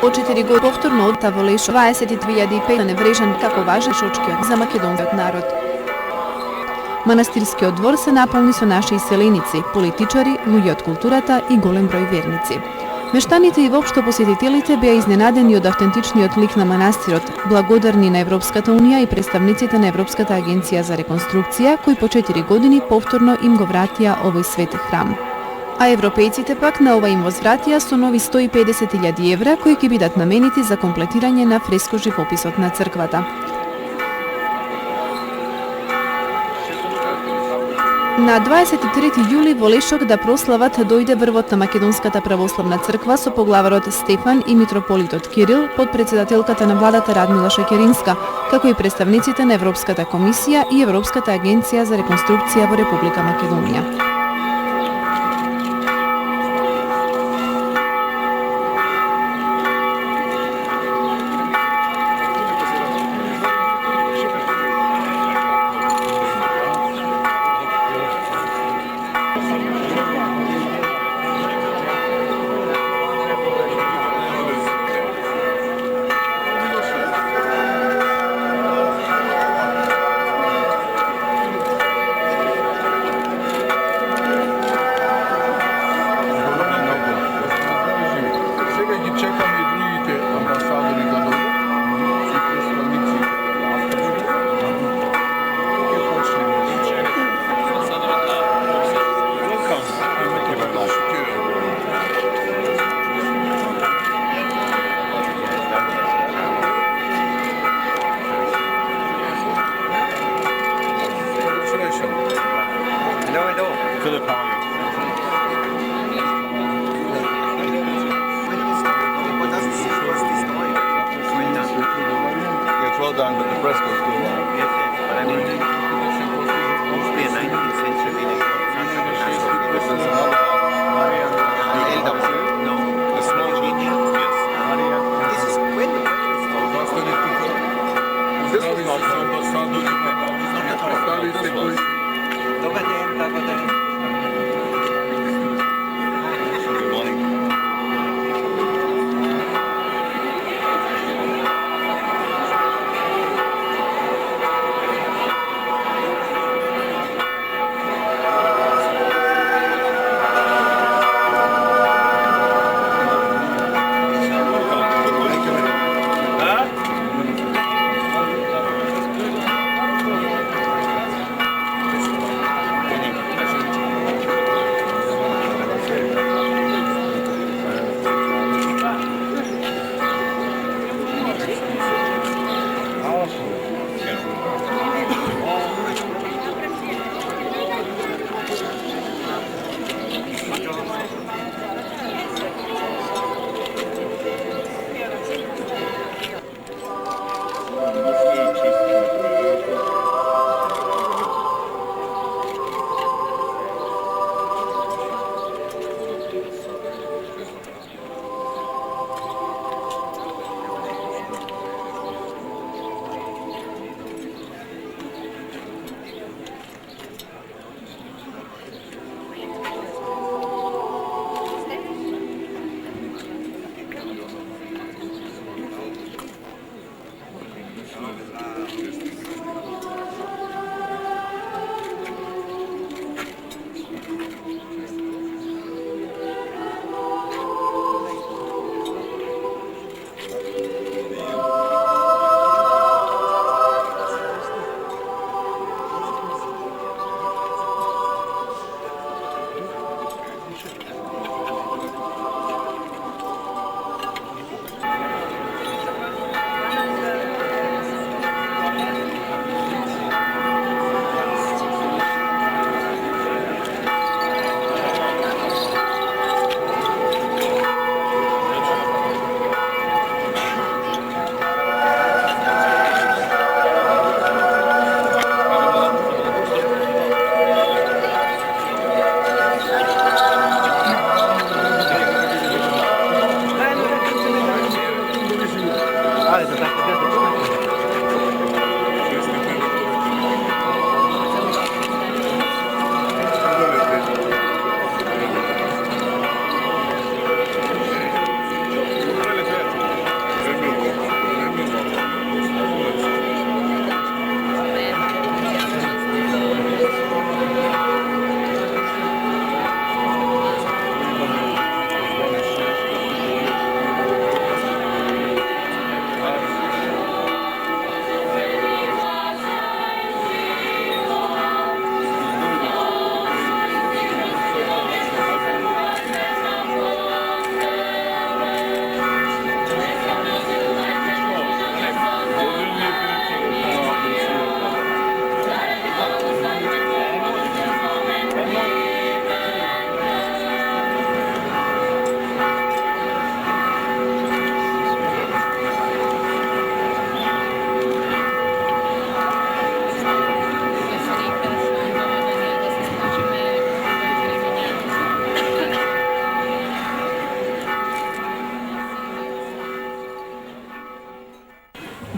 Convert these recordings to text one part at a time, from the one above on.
По 4 години повторно одта во Лешо 22.500 неврежан како важен шочкиот за македонскиот народ. Манастирскиот двор се наполни со наши иселеници, политичари, луѓе од културата и голем број верници. Мештаните и воопшто посетителите беа изненадени од автентичниот лик на манастирот, благодарни на Европската унија и представниците на Европската агенција за реконструкција, кои по 4 години повторно им го вратија овој свети храм. А европејците пак на ова им возвратија со нови 150.000 евра кои ќе бидат наменети за комплетирање на фреско живописот на црквата. На 23 јули во Лешок да прослават дојде врвот на Македонската православна црква со поглаварот Стефан и митрополитот Кирил, подпредседателката на владата Радмила Шекеринска, како и представниците на Европската комисија и Европската агенција за реконструкција во Република Македонија.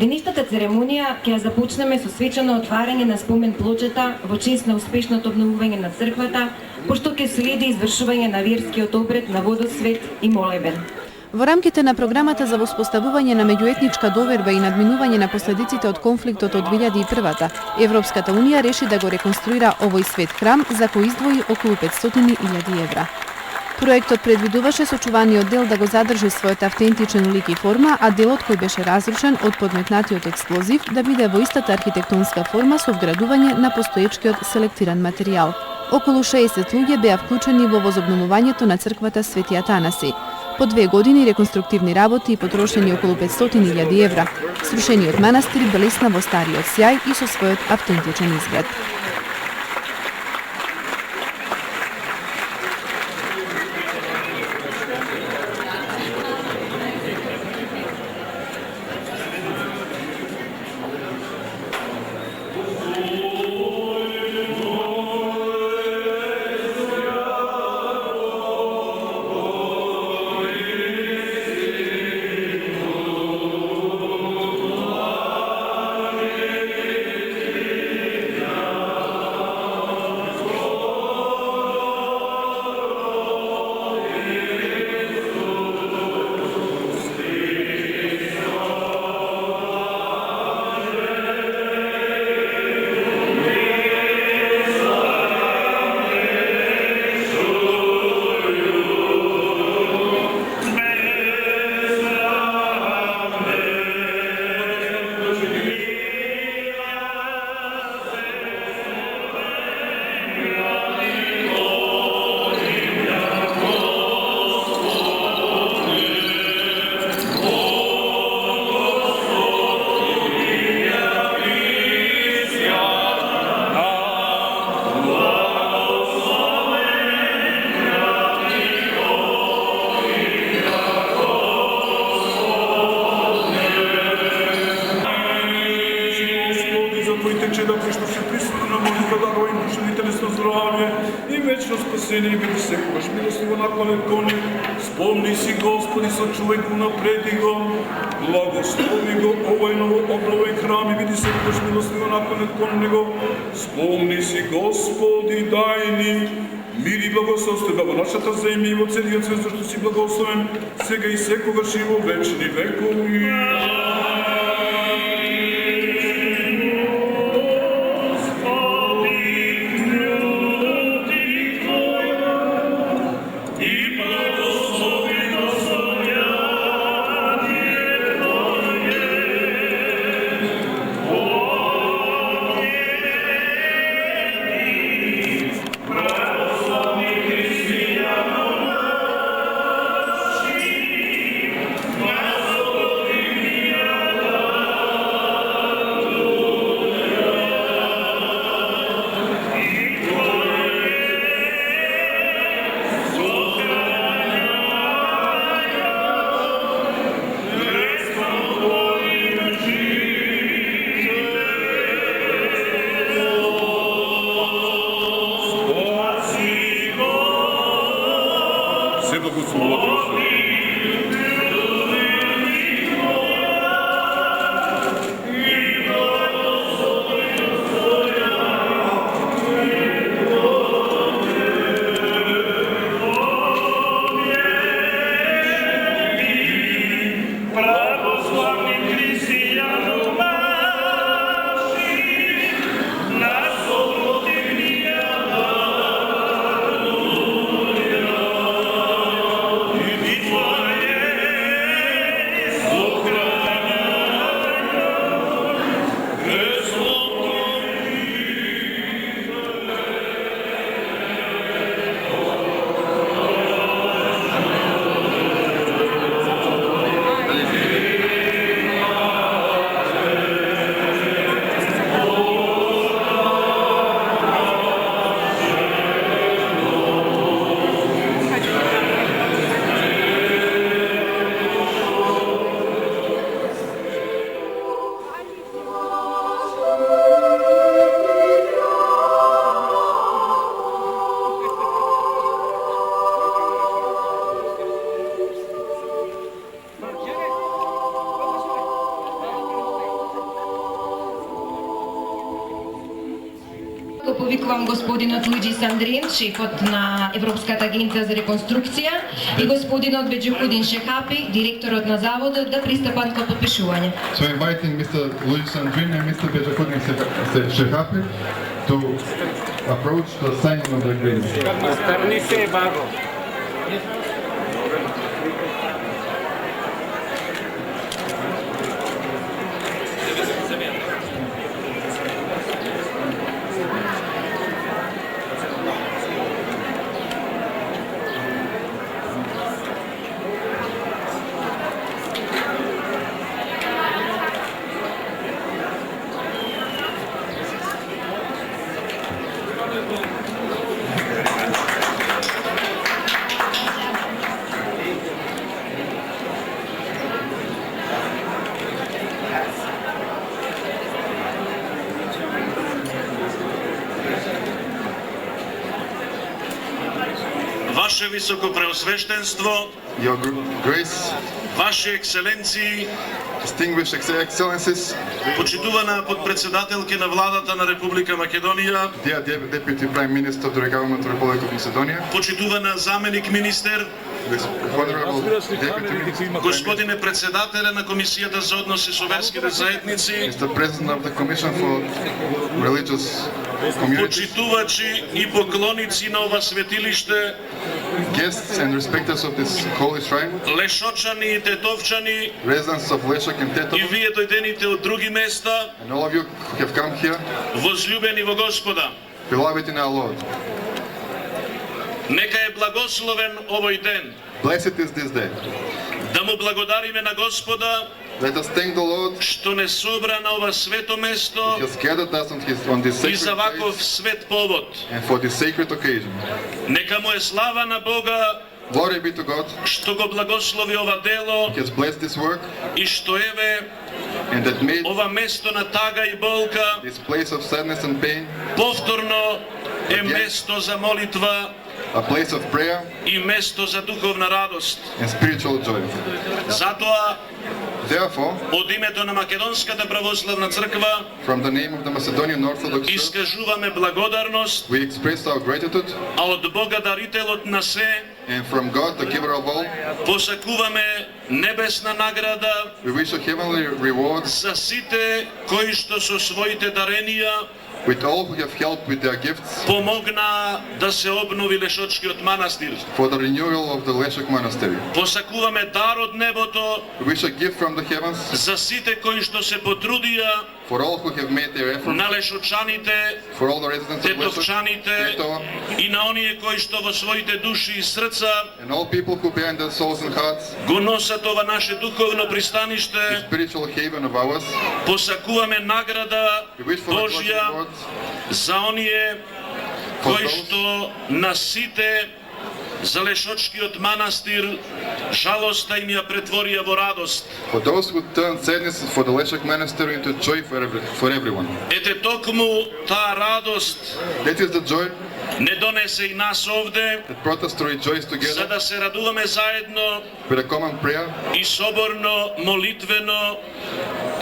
Денешната церемонија ќе ја започнеме со свечено отварање на спомен плочата во чест на успешното обновување на црквата, пошто ќе следи извршување на верскиот обред на водосвет и молебен. Во рамките на програмата за воспоставување на меѓуетничка доверба и надминување на последиците од конфликтот од 2001-та, Европската унија реши да го реконструира овој свет храм за кој издвои околу 500.000 евра. Проектот предвидуваше сочуваниот дел да го задржи својот автентичен лик и форма, а делот кој беше разрушен од подметнатиот експлозив да биде во истата архитектонска форма со вградување на постоечкиот селектиран материјал. Околу 60 луѓе беа вклучени во возобновувањето на црквата Свети Атанаси. По 2 години реконструктивни работи и потрошени околу 500.000 евра. Срушениот манастир блесна во стариот сјај и со својот автентичен изглед. спасение, биде секогаш милостиво наклонет кон него. Спомни си, Господи, сочувај го, напреди го, благослови го овој ново обновен храм и биде секогаш милостиво наклонет кон него. Спомни си, Господи, дај ни мир и благословство во нашата земја и во целиот свет, зашто си благословен, сега и секогаш и во вечни векови. Го повикувам господинот Луиджи Сандрин, шефот на Европската агенција за реконструкција, и господинот Беџухудин Шехапи, директорот на заводот, да пристапат кон подпишување. So inviting Mr. Luigi Sandrin and Mr. Bejahudin Shehapi to approach the signing of the agreement. Ваше Високопреосвещенство, Your Grace, Ваши Екселенции, distinguished excellencies, почитувана подпредседателки на владата на Република Македонија, dear Deputy Prime Minister of the Government of the Republic of Macedonia, почитувана заменик министер, Honorable Deputy Minister, господине председателе на Комисијата за односи со верските заедници, Mr. President of the Commission for Religious Communities, почитувачи и поклоници на ова светилиште, guests and respecters of this holy shrine, лешочани и тетовчани, residents of Leshak and и Tetovo, вие дојдените од други места, and all of you who have come here, возлюбени во Господа. beloved in our Lord. Нека е благословен овој ден. Blessed is this day. Да му благодариме на Господа Let us thank the Lord што не собра на ова свето место who has gathered us on this и за sacred ваков place свет повод. and for this sacred occasion. Нека му е слава на Бога Glory be to God што го благослови ова дело who has blessed this work и што еве and that made ова место на тага и болка this place of sadness and pain повторно е место за молитва a place of prayer и место за духовна радост. and spiritual joy. Затоа Therefore, од името на Македонската православна црква from the name of the Macedonian Orthodox Church, искажуваме благодарност, we express our gratitude, а од Бога дарителот на се and from God, the giver of all, посакуваме небесна награда we wish a heavenly reward за сите кои што со своите даренија with all who have helped with their gifts помогна да се обнови Лешочкиот манастир. for the renewal of the Leshak Monastery. Посакуваме дар од небото We wish a gift from the heavens за сите кои што се потрудија, for all who have made their effort, на лешочаните, for all the residents of Leshak, тетовчаните Tetovo, и на оние кои што во своите души и срца and all people who bear in their souls and hearts го носат ова наше духовно the пристаниште. spiritual haven of ours. Посакуваме награда We wish for a God's Божја reward за оние кои што на сите за Лешочкиот манастир жалоста им ја претворија во радост. for those who turn sadness for the Leshak Monastery into joy for everyone. Ете токму таа радост That is the joy не донесе и нас овде, that brought us to rejoice за together да се радуваме заедно with a common prayer и соборно, молитвено,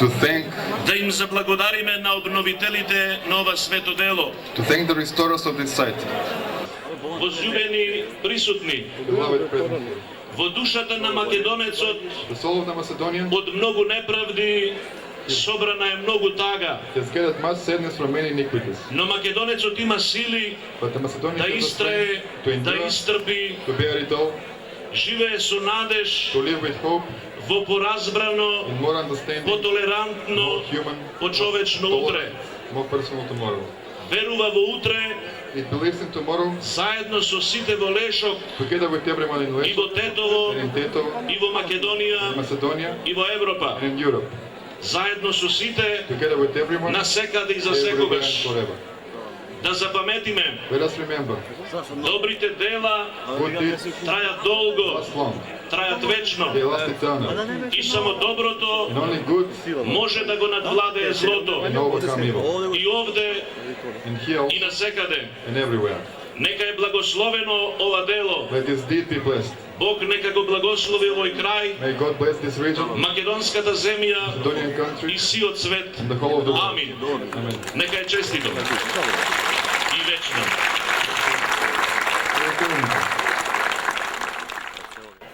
to thank да им заблагодариме на обновителите на ова свето дело. the restorers of this site. Возлюбени присутни, Beloved present, во душата на македонецот the soul of the Macedonian од многу неправди собрана е многу тага, has gathered much sadness from many iniquities, но македонецот има сили but the Macedonian да has the истрае, strength to да endure,истрпи, to bear it all, живее со надеж, to live with hope во поразбрано, and more understanding, потолерантно, more human, почовечно утре. more personal tomorrow. Верува во утре, It believes in tomorrow заедно со сите во Лешок, together with everyone in и Leshak, во Тетово, and in Tetovo, и во Македонија, Macedonia, и во Европа. and in Europe, Заедно со сите, together with everyone, на секаде и за everywhere and секогаш. forever. Да запаметиме, Let us remember, добрите дела good deeds трајат долго, last long, трајат вечно. they last eternal, И само доброто and only good може да го надвладее злото. and overcome evil, И овде, and here и на секаде. and everywhere. Нека е благословено ова дело. Let this deed be blessed. Бог нека го благослови овој крај, May God bless this region, македонската земја Macedonian и country, сиот свет. and the whole of the world. Амин. Amen. Нека е честито и вечно.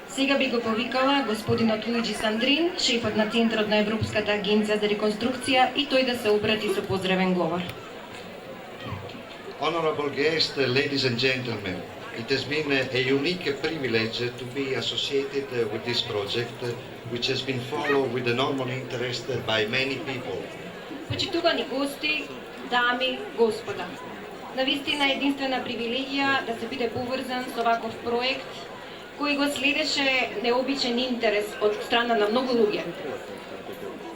Сега би го повикала господинот Луиджи Сандрин, шефот на Центарот на Европската агенција за реконструкција, и тој да се обрати со поздравен говор. Honorable guests, ladies and gentlemen, it has been a unique privilege to be associated with this project, which has been followed with enormous interest by many people. Почитувани гости, дами, господа. Навистина е единствена привилегија да се биде поврзан со ваков проект, кој го следеше необичен интерес од страна на многу луѓе.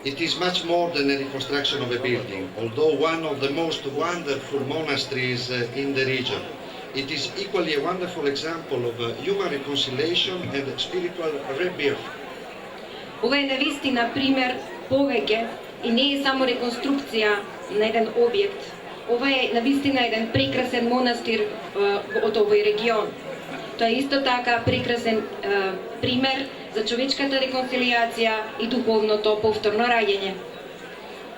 It is much more than a reconstruction of a building, although one of the most wonderful monasteries in the region. It is equally a wonderful example of human reconciliation and spiritual rebirth. Ова е навистина пример повеќе и не е само реконструкција на еден објект. Ова е навистина еден прекрасен монастир од овој регион. Тоа е исто така прекрасен пример за човечката реконцилијација и духовното повторно раѓање.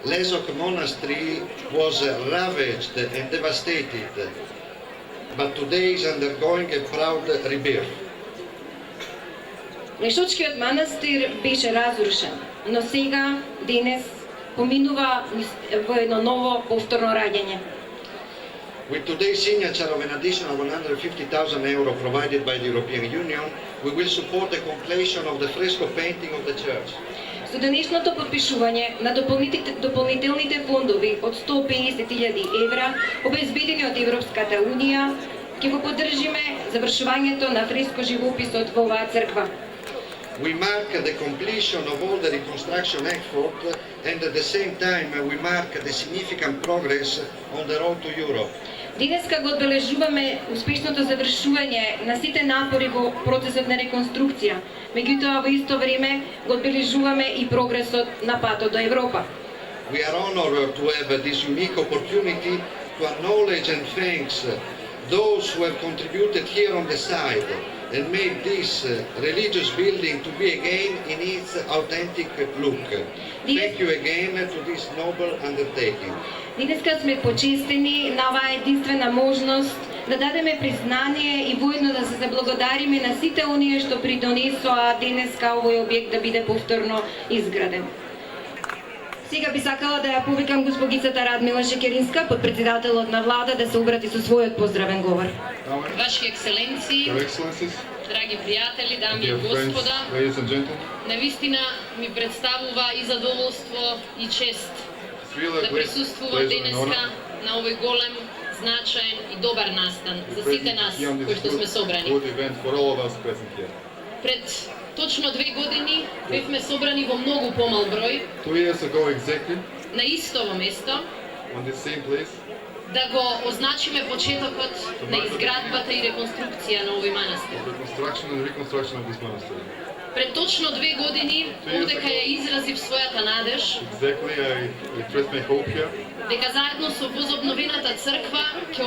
Lesok Monastery was ravaged and devastated, but today is undergoing a proud rebirth. Лешочкиот манастир беше разрушен, но сега, денес, поминува во едно ново повторно раѓање. With today's signature of an additional 150,000 euro provided by the European Union, we will support the completion of the fresco painting of the church. Со денешното подпишување на дополнителните фондови од 150.000 евра, обезбедени од Европската Унија, ќе го поддржиме завршувањето на фреско живописот во оваа црква. We mark the completion of all the reconstruction effort and at the same time we mark the significant progress on the road to Europe. Денеска го одбележуваме успешното завршување на сите напори во процесот на реконструкција. Меѓутоа во исто време го одбележуваме и прогресот на патот до Европа. We are honored to have this unique opportunity to acknowledge and thanks those who have contributed here on the site and made this religious building to be again in its authentic look. Thank you again to this noble undertaking. Денеска сме почестени на оваа единствена можност да дадеме признание и воедно да се заблагодариме на сите оние што придонесоа денеска овој објект да биде повторно изграден. Сега би сакала да ја повикам госпогицата Радмила Шекеринска, подпредседателот на влада, да се обрати со својот поздравен говор. Ваши екселенции, Your Excellencies, драги пријатели, дами и dear friends, господа, ladies and gentlemen, навистина ми представува и задоволство и чест it's really a да great присуствувам pleasure and денеска honor на овој голем, значаен и добар настан за to сите present нас here on this кои што сме собрани. good event for all of us present here. Пред точно 2 години бевме собрани во многу помал број 2 years ago exactly, на истово место on this same place, да го означиме почетокот на изградбата и реконструкција на овој манастир. the construction and reconstruction of this monastery. Пред точно 2 години овдека ја изразив својата надеж Exactly, I expressed my hope here дека заедно со возобновената црква ќе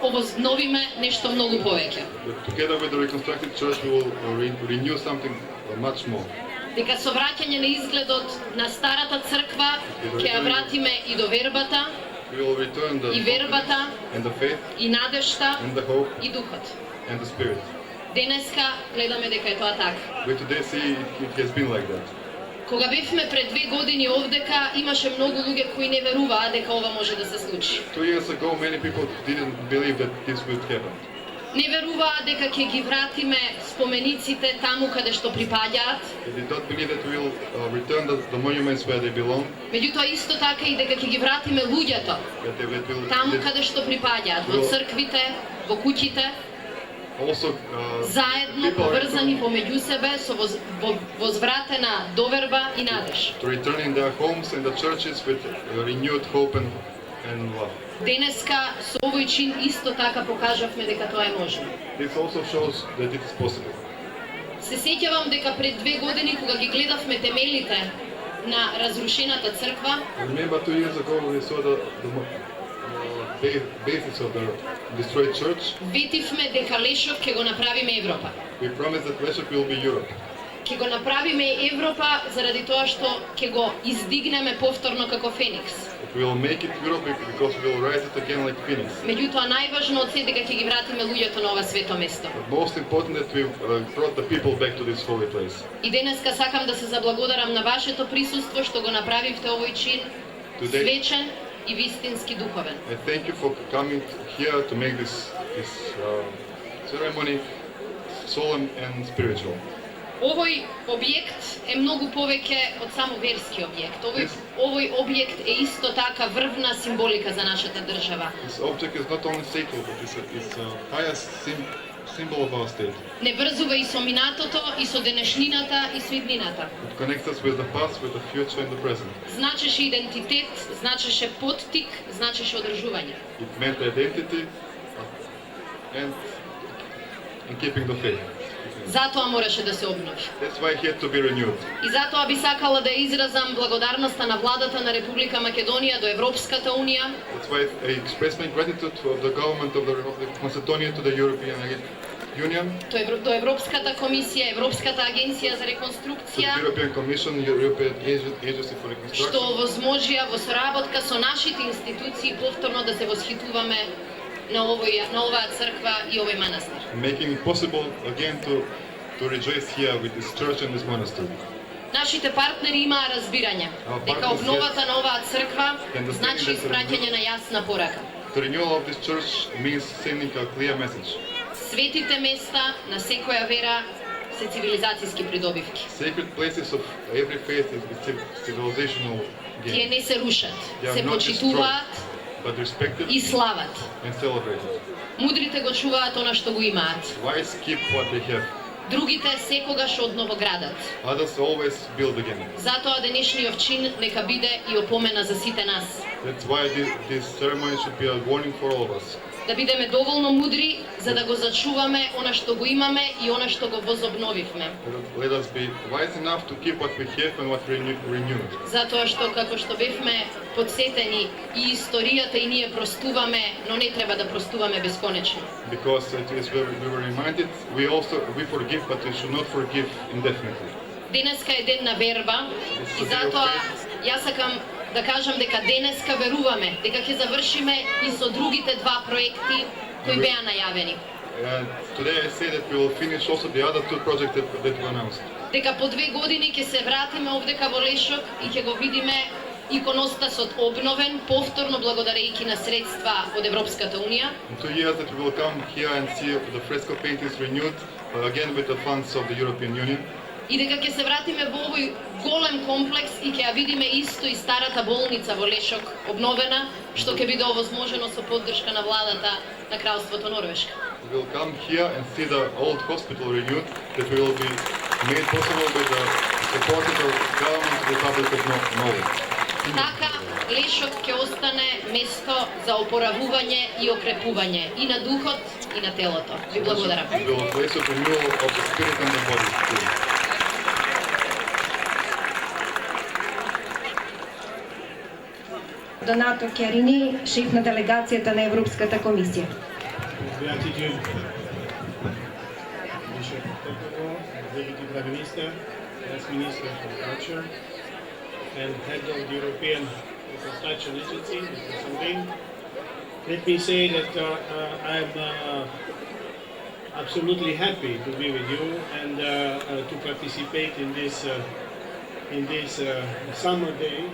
овозновиме нешто многу повеќе. that together with the reconstructed church we will renew something much more. Дека со враќање на изгледот на старата црква ќе ја вратиме и до вербата, We will return the и вербата, and the faith и надежта, and the hope и духот. and the spirit. Денеска гледаме дека е тоа така. We today see it has been like that. Кога бевме пред 2 години овдека, имаше многу луѓе кои не веруваа дека ова може да се случи. 2 years ago many people didn't believe that this would happen. Не веруваа дека ќе ги вратиме спомениците таму каде што припаѓаат. They did not believe that we will return the monuments where they belong, Меѓутоа исто така и дека ќе ги вратиме луѓето that will таму каде што припаѓаат, во црквите, во куќите, also заедно people are поврзани помеѓу себе со возвратена доверба и надеж. to return in their homes and the churches with renewed hope and love. Денеска со овој чин исто така покажавме дека тоа е можно. This also shows that it is possible. Се сеќавам дека пред 2 години кога ги гледавме темелите на разрушената црква, I remember 2 years ago when we saw the basis of the destroyed church, ветивме дека Лешов ќе го направиме Европа. we promise that Leshov will be Europe. Ќе го направиме Европа заради тоа што ќе го издигнеме повторно како Феникс. We will make it Europe because we will rise it again like Phoenix. Меѓутоа најважно од се дека ќе ги вратиме луѓето на ова свето место. But most important that we brought the people back to this holy place. И денеска сакам да се заблагодарам на вашето присуство што го направивте овој чин свечен и вистински духовен. I thank you for coming here to make this ceremony solemn and spiritual. Овој објект е многу повеќе од само верски објект. Овој објект е исто така врвна символика за нашата држава. This object is not only sacred, but it's a highest symbol of our state. Не врзува и со минатото, и со денешнината, и со иднината. It connects us with the past, with the future and the present. Значеше идентитет, значеше поттик, значеше одржување. It meant identity and keeping the faith. Затоа мораше да се обнови. That's why it had to be renewed. И затоа би сакала да изразам благодарноста на владата на Република Македонија до Европската унија. That's why I express my gratitude to the government of Macedonia to the European Union. До Европската комисија, Европската агенција за реконструкција. To the European Commission, European Agency for Reconstruction. Што овозможија во соработка со нашите институции повторно да се восхитуваме на оваа црква и овој манастир. Making it possible again to rejoice here with this church and this monastery. Нашите партнери имаа разбирање дека обновата на оваа црква значи испраќање на јасна порака. The renewal of this church means sending a clear message. Светите места на секоја вера се цивилизацијски придобивки. Sacred places of every faith is civilizational Тие gain. не се рушат, They are се not почитуваат but respected и слават. and celebrated. Мудрите го чуваат она што го имаат. Wise keep what they have. Другите секогаш одново градат. Others always build again. Затоа денешниот чин нека биде и опомена за сите нас. That's why this ceremony should be a warning for all of us. Да бидеме доволно мудри за да го зачуваме она што го имаме и она што го возобновивме. Let us be wise enough to keep what we have and what we renewed. Затоа што како што бевме подсетени и историјата и ние простуваме, но не треба да простуваме бесконечно. Because we were reminded, we forgive, but we should not forgive indefinitely. Денеска е ден на верба и затоа јас сакам да кажам дека денеска веруваме дека ќе завршиме и со другите два проекти кои беа најавени. Today I say that we will finish also the other two projects that we announced. Дека по 2 години ќе се вратиме овдека во Лешов и ќе го видиме иконостасот обновен, повторно благодарејќи на средства од Европската унија. In 2 years that we will come here and see the fresco paintings renewed, again with the funds of the European Union. И дека ќе се вратиме во овој голем комплекс и ќе ја видиме исто и старата болница во Лешок обновена, што ќе биде овозможено со поддршка на владата на Кралството Норвешка. We will come here and see the old hospital renewed, that will be made possible with the support of the government of the Republic of Norway. Така, Лешок ќе остане место за опоравување и окрепување и на духот и на телото. Ви благодарам. It will be a place of renewal of the spirit and the body too. Донато Кјарини, шеф на делегацијата на Европската комисија. Gratitude, Bishop Topolo, Executive Prime Minister, Vice Minister for Culture, and Head of the European Reconstruction Agency, Mr. Sandin. Let me say that I'm absolutely happy to be with you and to participate in this summer day.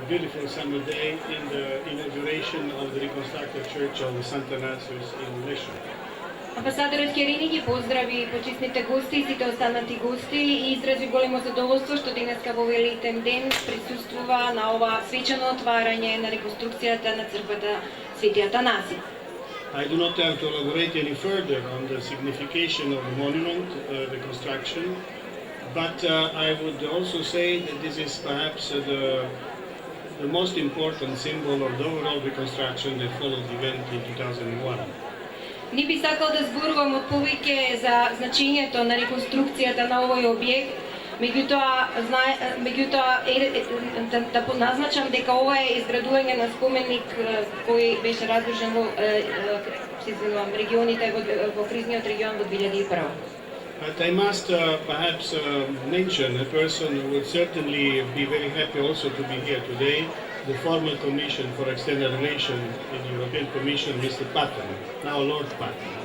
Beautiful summer day in the inauguration of the reconstructed church of St. Ignatius in Lešov. Амбасадорот Кјарини ги поздрави почисните гости и сите останати гости и изрази големо задоволство што денеска во велитен ден присуствува на ова свечено отварање на реконструкцијата на црквата Свети Атанаси. I do not have to elaborate any further on the signification of the monument, the construction, but I would also say that this is perhaps the most important symbol of the overall reconstruction that followed the event in 2001. Не би сакал да зборувам од повеќе за значењето на реконструкцијата на овој објект, Да поназначам дека ова е изградување на споменик кој беше разрушен во регионите во кризниот регион во 2001. But I must perhaps mention a person who would certainly be very happy also to be here today, the former Commission for External Relations in the European Commission, Mr. Patten, now Lord Patten.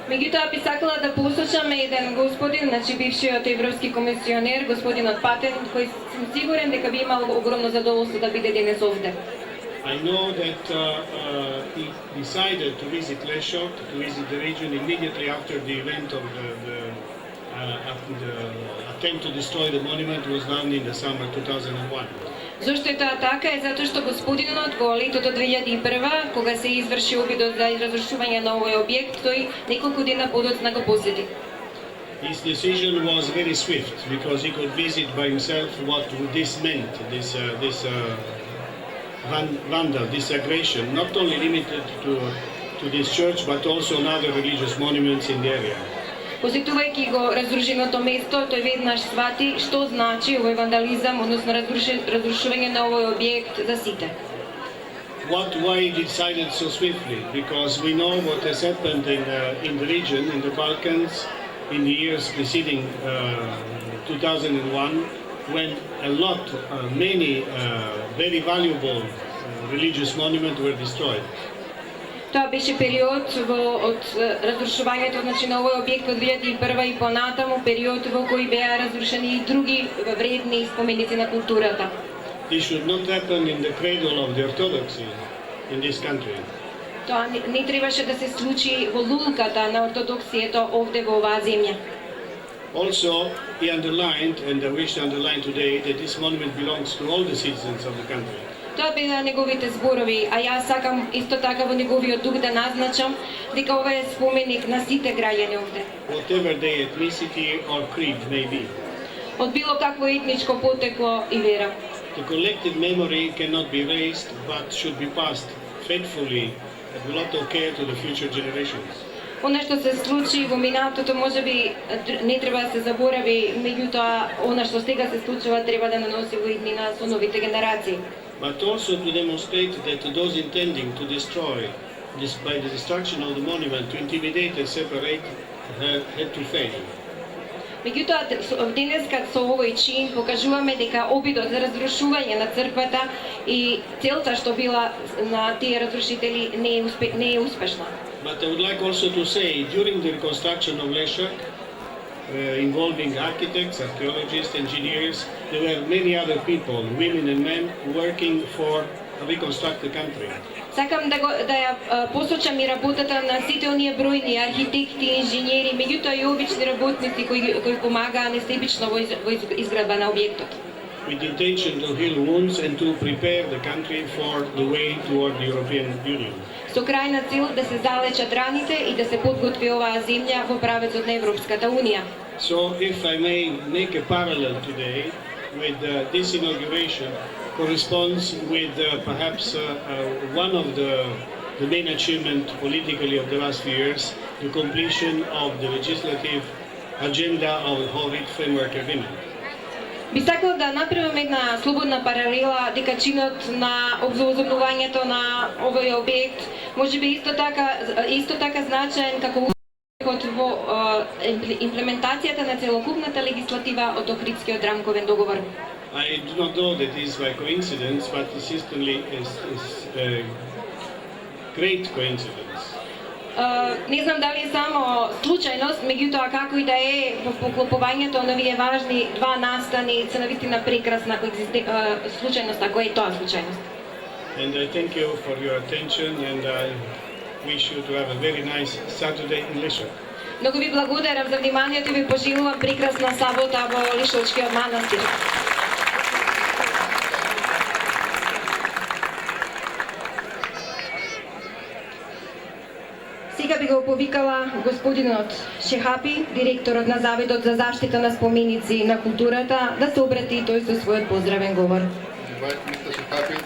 Меѓутоа би сакала да посочам еден господин, значи бившиот европски комисионер, господинот Патен, кој сум сигурен дека би имал огромно задоволство да биде денес овде. I know that he decided to visit Leshok, to visit the region immediately after the event of the attempt to destroy the monument was done in the summer 2001. Зошто е тоа така е затоа што господинот во летото 2001, кога се изврши обидот за разрушување на овој објект, тој неколку дена подоцна го посети. His decision was very swift because he could visit by himself what this meant, this vandal, this aggression, not only limited to this church but also on other religious monuments in the area. Посетувајќи го разрушеното место, тој веднаш свати што значи овој вандализам, односно разрушување на овој објект за сите. Why he decided so swiftly? Because we know what has happened in the region, in the Balkans, in the years preceding 2001, when many very valuable religious monuments were destroyed. Тоа беше период од разрушувањето на овој објект во 2001 и понатаму, период во кој беа разрушени и други вредни споменици на културата. This should not happen in the cradle of the orthodoxy in this country. Тоа не требаше да се случи во лулката на ортодоксијата овде во оваа земја. Also, he underlined, and I wish to underline today, that this monument belongs to all the citizens of the country. Тоа беа неговите зборови, а јас сакам исто така во неговиот дух да назначам дека ова е споменик на сите граѓани овде. Whatever their ethnicity or creed may be. Од било какво етничко потекло и вера. The collective memory cannot be erased, but should be passed faithfully with a lot of care to the future generations. Она што се случи во минатото можеби не треба да се заборави, меѓутоа она што сега се случува треба да наноси во иднина со новите генерации. But also to demonstrate that those intending to destroy by the destruction of the monument, to intimidate and separate, had to fail. Меѓутоа, денеска со овој чин покажуваме дека обидот за разрушување на црквата и целта што била на тие разрушители не е успешна. But I would like also to say, during the reconstruction of Leshok, involving architects, archaeologists, engineers, there were many other people, women and men, working for reconstruct the country. Сакам да ја посочам и работата на сите оние бројни архитекти, инженери, меѓутоа и обични работници кои помагаа несебично во изградба на објектот. With the intention to heal wounds and to prepare the country for the way toward the European Union. Со крајна цел да се залечат раните и да се подготви оваа земја во правецот на Европската Унија. So if I may make a parallel today with this inauguration corresponds with perhaps one of the main achievements politically of the last few years, the completion of the legislative agenda of the Ohrid Framework Agreement. Би сакала да направам една слободна паралела дека чинот на обзовозобнувањето на овој објект можеби исто така значаен како во имплементацијата на целокупната легислатива од Охридскиот рамковен договор. I do not know that this is by coincidence, but it certainly is a great coincidence. Не знам дали е само случајност, меѓутоа како и да е, во поклопувањето на овие важни два настани се навистина прекрасна случајност, ако е тоа случајност. And I thank you for your attention and I wish you to have a very nice Saturday in Leshok. Многу ви благодарам за вниманието и ви пожелувам прекрасна сабота во Лишочкиот манастир. Сега би го повикала господинот Шехапи, директорот на Заведот за заштита на споменици на културата, да се обрати тој со својот поздравен говор. Invite Mr. Shekapi,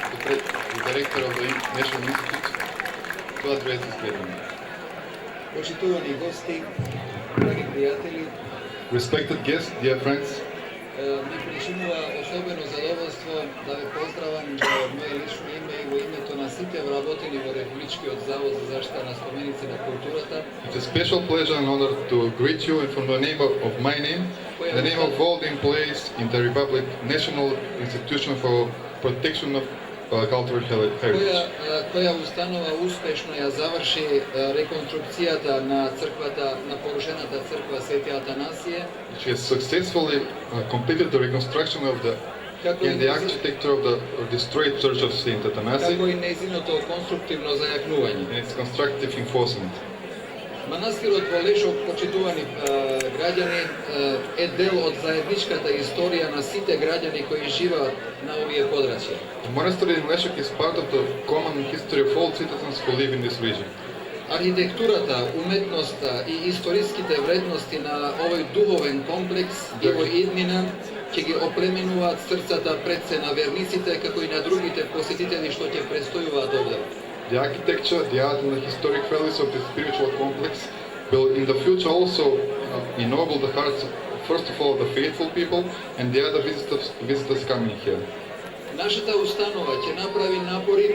the director of the National Institute, to address this gathering. Почитувани гости, драги пријатели, Respected guests, dear friends, ми причинува особено задоволство да ве поздравам во моје лично име и во името на сите вработени во Републичкиот завод за заштита на споменици на културата. It's a special pleasure and honor to greet you from the name of my name, the name of all the employees in the Republic National Institution for Protection of Cultural Heritage. Која установа успешно ја заврши реконструкцијата на црквата, на порушената црква Свети Атанасије. She has successfully completed the reconstruction of the and the architecture of the destroyed Church of Saint Athanasi. Како и нејзиното конструктивно зајакнување. And its constructive enforcement. Манастирот во Лешок, почитувани граѓани, е дел од заедничката историја на сите граѓани кои живеат на овие подрачја. The monastery in Leshok is part of the common history of all citizens who live in this region. Архитектурата, уметноста и историските вредности на овој духовен комплекс и во иднина ќе ги оплеменуваат срцата пред се на верниците, како и на другите посетители што ќе престојуваат овде. The architecture, the art and the historic values of the spiritual complex will in the future also ennoble the hearts, first of all, the faithful people and the other visitors coming here. Нашата установа ќе направи напори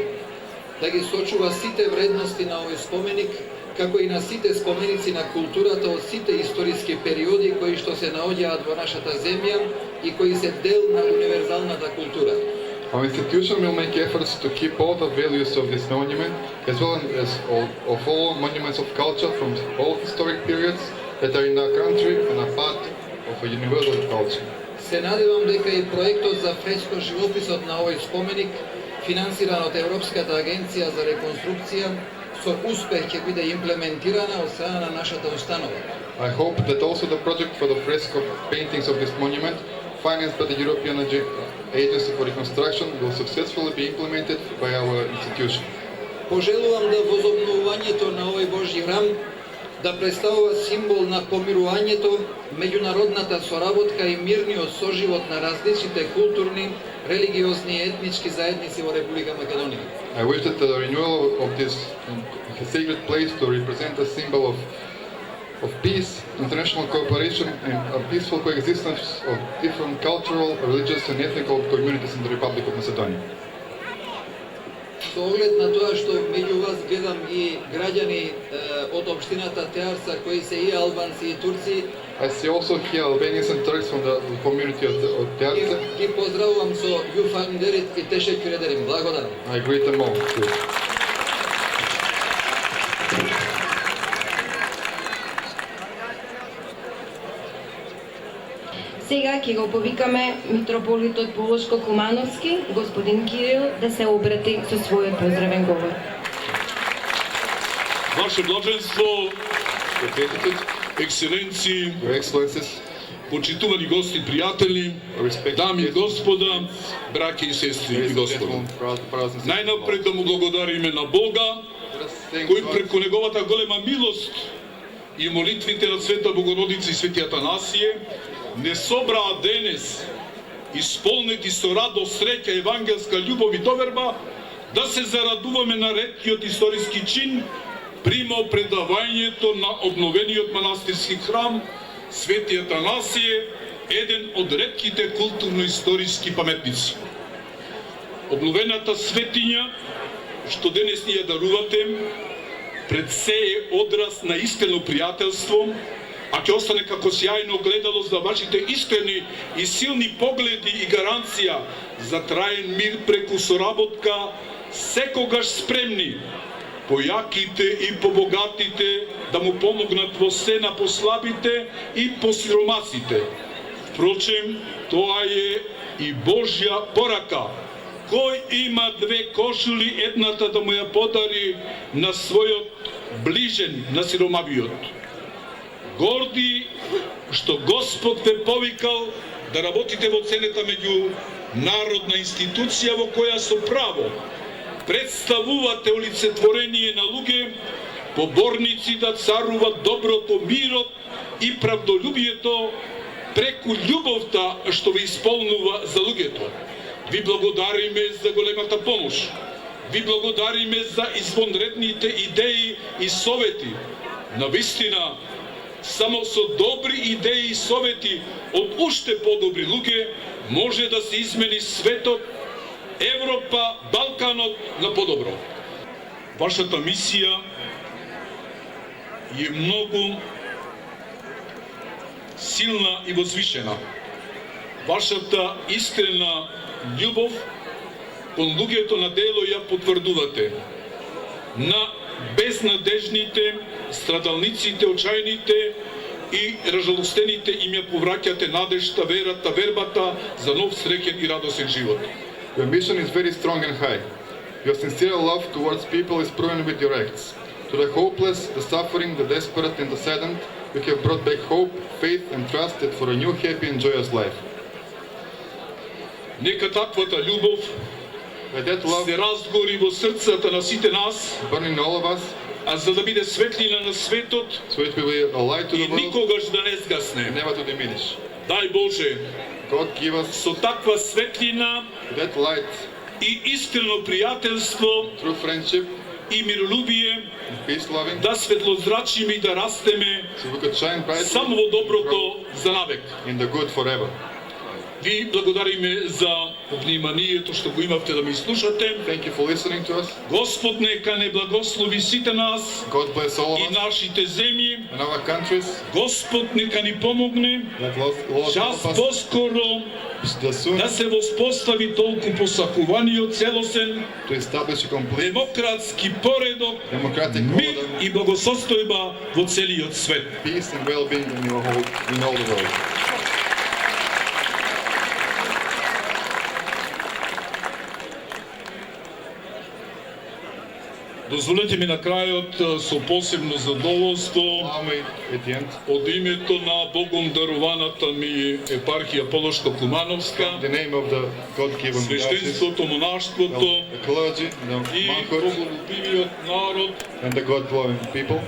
да ги сочува сите вредности на овој споменик, како и на сите споменици на културата од сите историски периоди кои што се наоѓаат во нашата земја и кои се дел на универзалната култура. Our institution will make efforts to keep all the values of this monument, as well as of all monuments of culture from all historic periods that are in our country and are part of a universal culture. Се надевам дека и проектот за фреско живописот на овој споменик, финансиран од Европската агенција за реконструкција, со успех ќе биде имплементирана од страна на нашата установа. I hope that also the project for the fresco paintings of this monument, financed by the European Agency for Reconstruction, will successfully be implemented by our institution. Пожелувам да возобновувањето на овој Божји храм да представува символ на помирувањето, меѓународната соработка и мирниот соживот на различните културни, религиозни и етнички заедници во Република Македонија. I wish that the renewal of this sacred place to represent a symbol of peace, international cooperation and a peaceful coexistence of different cultural, religious and ethnical communities in the Republic of Macedonia. Со оглед на тоа што меѓу вас гледам и граѓани од општината Теарца кои се и албанци и турци, I see also here Albanians and Turks from the community of Tearce. Ги поздравувам со Јуфалмдерит и Тешекјур едерим. Благодарам. I greet them all too. Сега ќе го повикаме митрополитот Полошко-Кумановски, господин Кирил, да се обрати со својот поздравен говор. Ваше блаженство, ексцеленци, почитувани гости, пријатели, дами и господа, браќи и сестри и господа. Најнапред да му благодариме на Бога, кој преку неговата голема милост и молитвите на Света Богородица и Свети Атанасије не собраа денес, исполнети со радост, среќа, евангелска љубов и доверба, да се зарадуваме на реткиот историски чин, прима предавањето на обновениот манастирски храм Свети Атанасије, еден од ретките културно-историски паметници. Обновената светиња, што денес ни ја дарувате, пред се е одраз на искрено пријателство, а ќе остане како сјајно огледало за вашите искрени и силни погледи и гаранција за траен мир преку соработка, секогаш спремни појаките и побогатите да му помогнат во се на послабите и посиромасите. Впрочем, тоа е и Божја порака. Кој има две кошули, едната да му ја подари на својот ближен, на сиромавиот. Горди што Господ ве повикал да работите во целата меѓународна институција во која со право представувате олицетворение на луѓе, поборници да царува доброто, мирот и правдолюбието преку љубовта што ви исполнува за луѓето. Ви благодариме за големата помош. Ви благодариме за извонредните идеи и совети. Навистина, само со добри идеи и совети од уште подобри луѓе може да се измени светот, Европа, Балканот на подобро. Вашата мисија е многу силна и возвишена. Вашата искрена љубов кон луѓето на дело ја потврдувате. На безнадежните, страдалниците, очајните и разжалостените им ја повраќате надежта, верата, вербата за нов среќен и радосен живот. Your mission is very strong and high. Your sincere love towards people is proven with your acts. To the hopeless, the suffering, the desperate and the saddened, you have brought back hope, faith and trust for a new, happy and joyous life. Нека таквата љубов се разгори во срцата на сите нас, burning all of us, а за да биде светлина на светот so it will be a light to the и world, никогаш да не сгасне. never to diminish. Дај Боже, God give us со таква светлина that light, и искрено пријателство true friendship, и миролюбие peace loving, да светлозрачиме и да растеме so we could shine brightly само во доброто за навек. in the good forever. Ви благодариме за вниманието што го имавте да ми слушате. Thank you for listening to us. Господ нека не благослови сите нас God bless all of и us нашите земји. and our countries. Господ нека ни помогне That Lord час help us поскоро the soon да се воспостави толку посакуваниот целосен to establish a complete демократски поредок, democratic мир order, и благосостојба во целиот свет. peace and well-being in all the world. Дозволете ми на крајот со посебно задоволство Allow me at the end, од името на Богом даруваната ми епархија Полошко-Кумановска, the name of the God-given diocese, свештенството, монаштвото the clergy, the и manhood, боголюбивиот народ and the God-loving people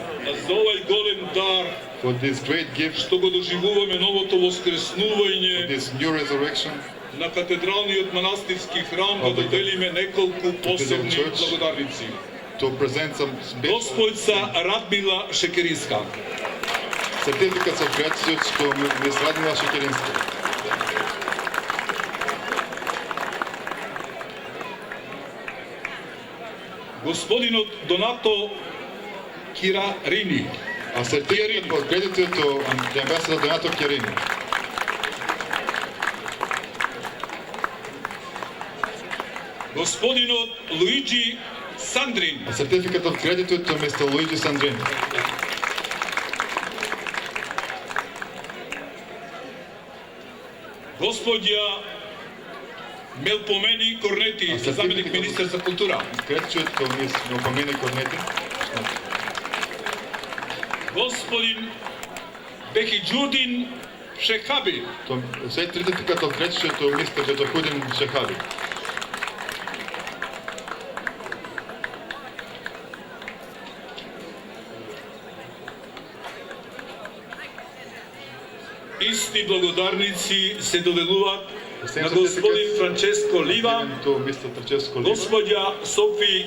за овај голем дар for this great gift, што го доживуваме новото воскреснување this new resurrection на катедралниот манастирски храм, да доделиме неколку посебни благодарници. to present some special Госпојца Радмила Шекеринска, certificates of gratitude to Ms. Radmila Šekerinska, господинот Донато Кирарини, a certificate of gratitude to the Ambassador Donato Chiarini, господинот Луиджи Сандрин, a certificate of gratitude to Mr. Luigi Sandrin, господја Мелпомени Корнети, заменик министер за култура, gratitude to Ms. Melpomene Cornetti, господин Бехиџудин Шехаби, to certificate of gratitude to Mr. Bejahudin Shehabi, исти благодарници се доделуваат на господин Франческо Лива, to Mr. Francesco Liva, господја Софи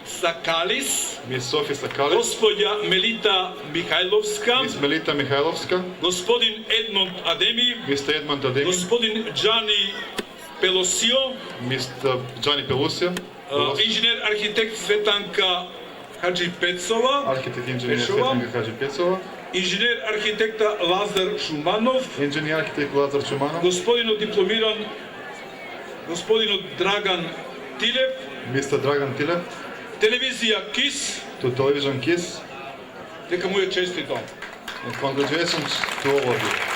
Сакалис, Ms. Sofi Sakalis, господја Мелита Михајловска, Ms. Melita Mihajlovska, господин Едмонд Адеми, Mr. Edmond Ademi, господин Джани Пелосио, Mr. Gianni Pelusia, инженер архитект Светанка Хаджи Пецова, architect engineer Pešova, Svetlana Hadži-Pecova, инженер архитекта Лазар Шуманов, engineer architect Lazar Čumanov, господинот дипломиран господинот Драган Тилев, Mr. Dragan Tilev, телевизија КИС, to Television Kiss, дека му е честито. and congratulations to all of you.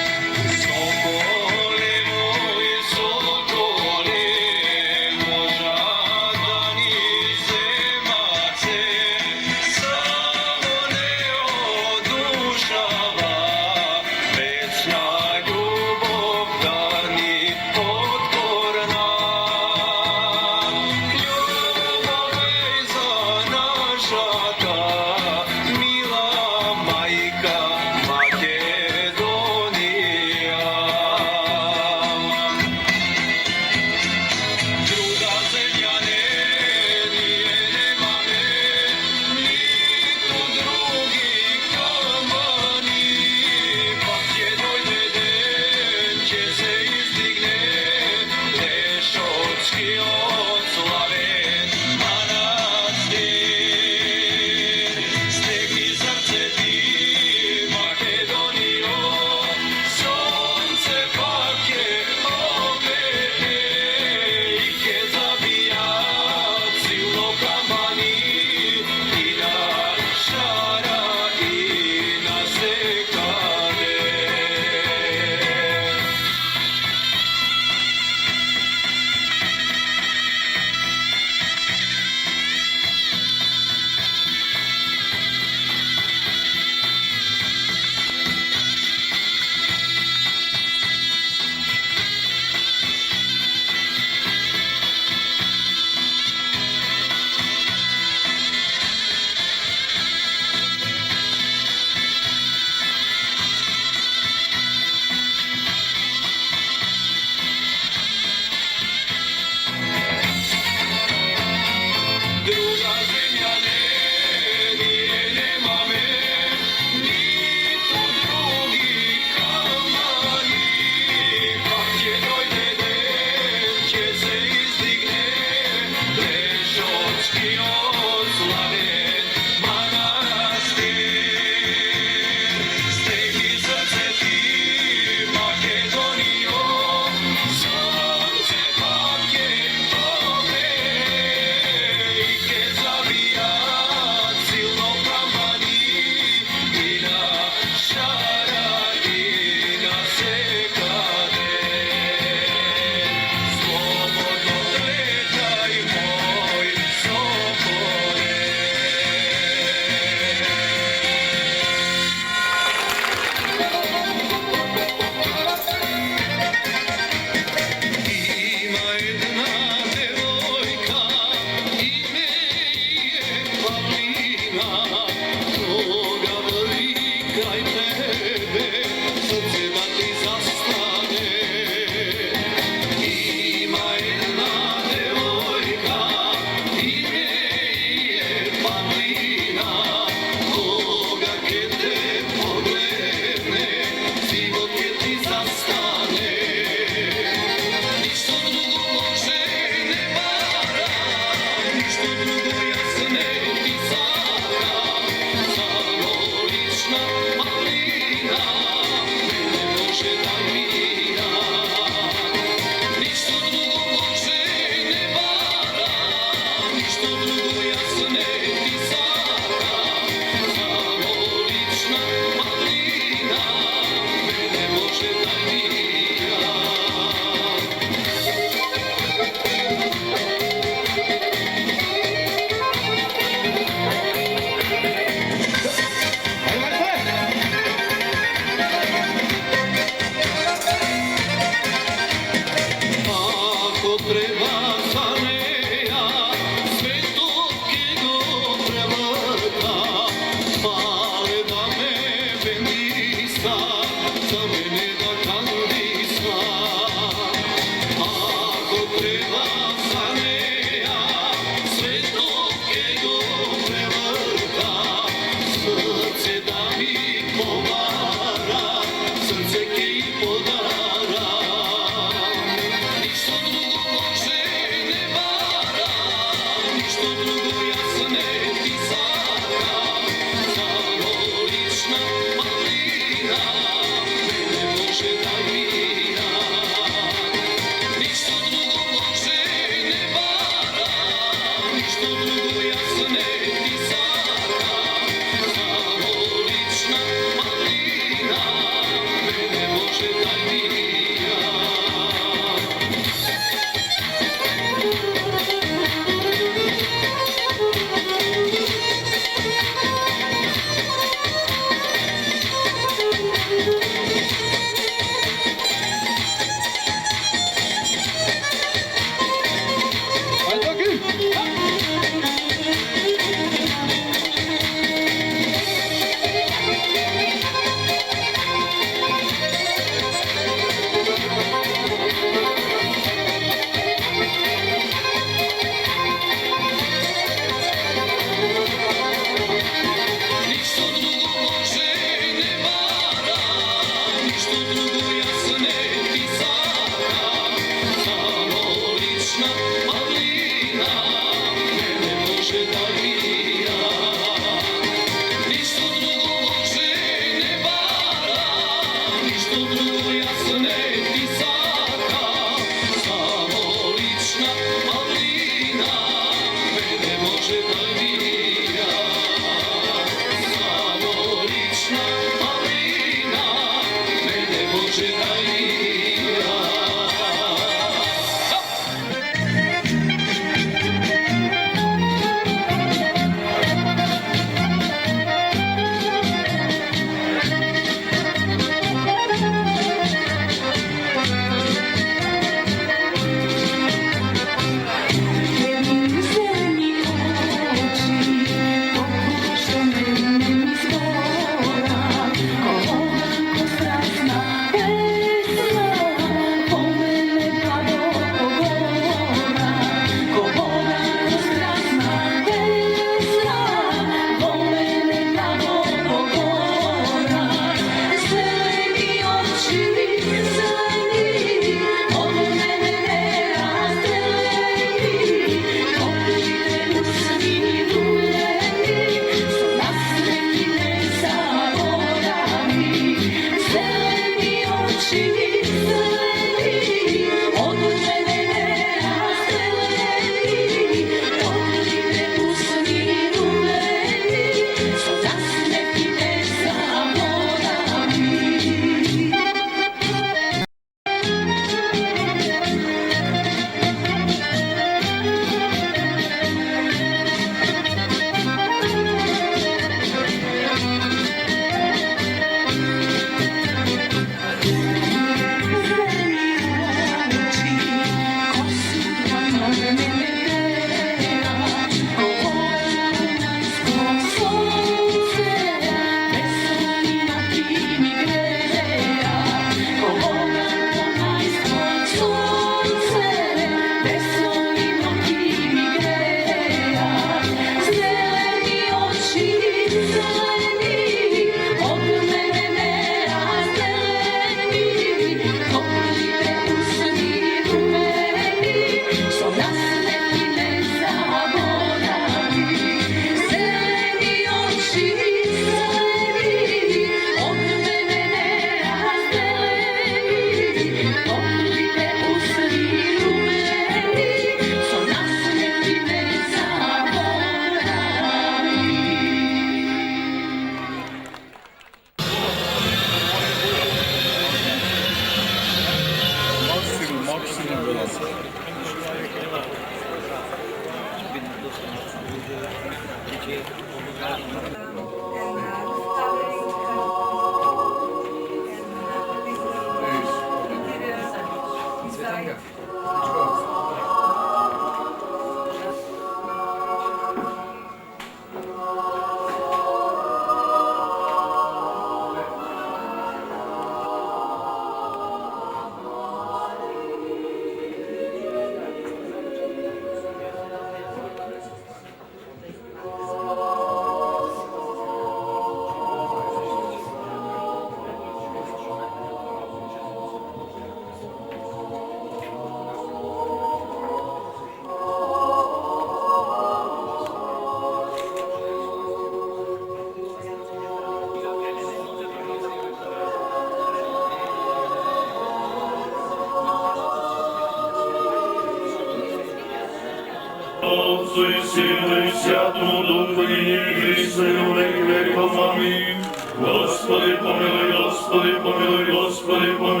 Отцу и Сину и Святому Духу, и нині Христу, и во веки веков. Амин. Господи помилуй, Господи помилуй, Господи помилуй.